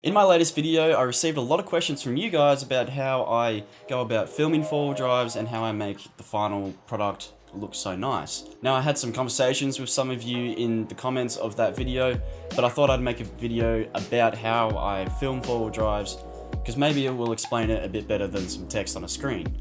In my latest video, I received a lot of questions from you guys about how I go about filming 4-wheel drives and how I make the final product look so nice. Now, I had some conversations with some of you in the comments of that video, but I thought I'd make a video about how I film 4-wheel drives, because maybe it will explain it a bit better than some text on a screen.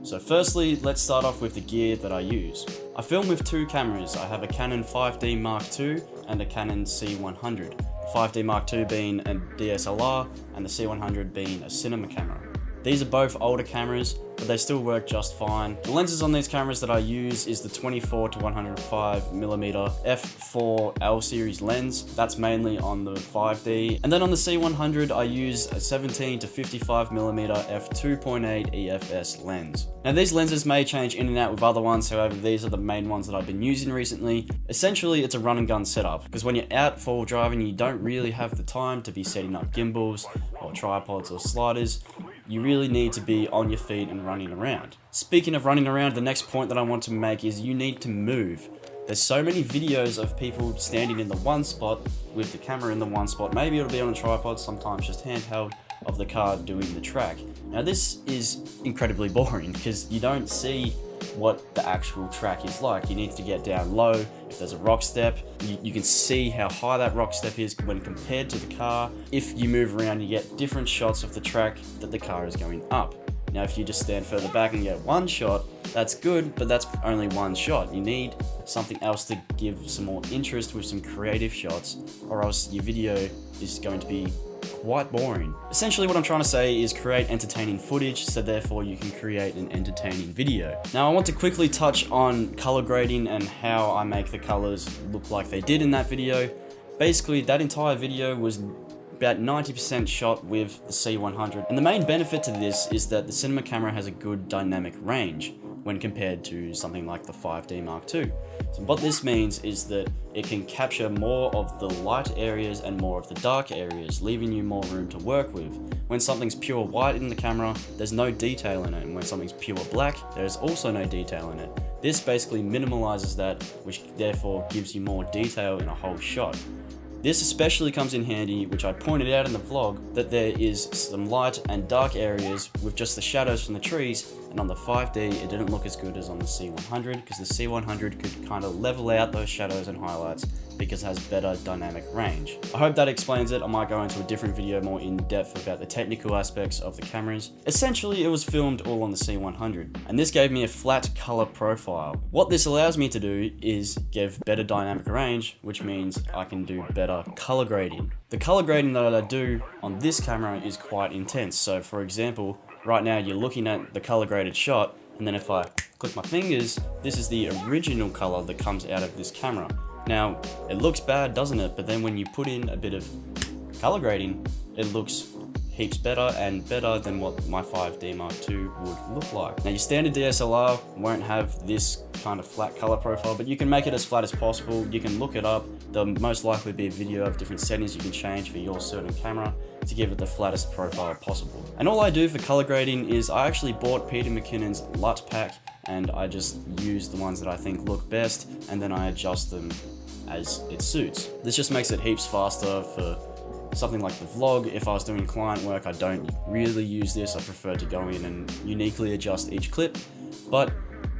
So firstly, let's start off with the gear that I use. I film with two cameras. I have a Canon 5D Mark II and a Canon C100. The 5D Mark II being a DSLR and the C100 being a cinema camera. These are both older cameras, but they still work just fine. The lenses on these cameras that I use is the 24 to 105mm f4L series lens. That's mainly on the 5D. And then on the C100, I use a 17 to 55mm f2.8 EFS lens. Now these lenses may change in and out with other ones, however these are the main ones that I've been using recently. Essentially, it's a run and gun setup, because when you're out 4-wheel driving, you don't really have the time to be setting up gimbals or tripods or sliders. You really need to be on your feet and running around. Speaking of running around, the next point that I want to make is you need to move. There's so many videos of people standing in the one spot with the camera in the one spot. Maybe it'll be on a tripod, sometimes just handheld, of the car doing the track. Now this is incredibly boring because you don't see what the actual track is like. You need to get down low. If there's a rock step, you can see how high that rock step is when compared to the car. If you move around, you get different shots of the track that the car is going up. Now if you just stand further back and get one shot, that's good, but that's only one shot. You need something else to give some more interest with some creative shots, or else your video is going to be quite boring. Essentially what I'm trying to say is create entertaining footage, so therefore you can create an entertaining video. Now I want to quickly touch on color grading and how I make the colors look like they did in that video. Basically that entire video was about 90% shot with the C100, and the main benefit to this is that the cinema camera has a good dynamic range when compared to something like the 5D Mark II. So what this means is that it can capture more of the light areas and more of the dark areas, leaving you more room to work with. When something's pure white in the camera, there's no detail in it, and when something's pure black, there's also no detail in it. This basically minimalizes that, which therefore gives you more detail in a whole shot. This especially comes in handy, which I pointed out in the vlog, that there is some light and dark areas with just the shadows from the trees, and on the 5D it didn't look as good as on the C100, because the C100 could kind of level out those shadows and highlights because it has better dynamic range. I hope that explains it. I might go into a different video more in depth about the technical aspects of the cameras. Essentially it was filmed all on the C100, and this gave me a flat color profile. What this allows me to do is give better dynamic range, which means I can do better color grading. The color grading that I do on this camera is quite intense. So for example, right now you're looking at the color graded shot, and then if I click my fingers, this is the original color that comes out of this camera. Now, it looks bad, doesn't it? But then when you put in a bit of color grading, it looks heaps better and better than what my 5D Mark II would look like. Now, your standard DSLR won't have this kind of flat color profile, but you can make it as flat as possible. You can look it up. There'll most likely be a video of different settings you can change for your certain camera to give it the flattest profile possible. And all I do for color grading is I actually bought Peter McKinnon's LUT pack, and I just use the ones that I think look best, and then I adjust them as it suits. This just makes it heaps faster for something like the vlog. If I was doing client work, I don't really use this. I prefer to go in and uniquely adjust each clip. But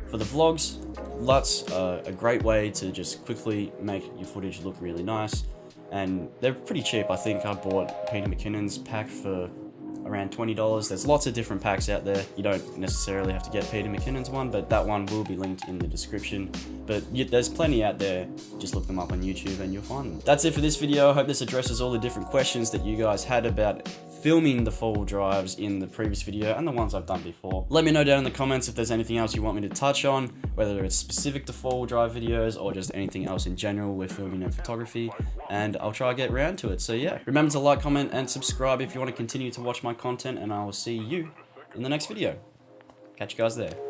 for the vlogs, LUTs are a great way to just quickly make your footage look really nice. And they're pretty cheap. I think I bought Peter McKinnon's pack for around $20. There's lots of different packs out there. You don't necessarily have to get Peter McKinnon's one, but that one will be linked in the description. But there's plenty out there. Just look them up on YouTube and you'll find them. That's it for this video. I hope this addresses all the different questions that you guys had about filming the 4-wheel drives in the previous video and the ones I've done before. Let me know down in the comments if there's anything else you want me to touch on, whether it's specific to 4-wheel drive videos or just anything else in general with filming and photography, and I'll try to get around to it. So yeah, remember to like, comment, and subscribe if you want to continue to watch my content, and I will see you in the next video. Catch you guys there.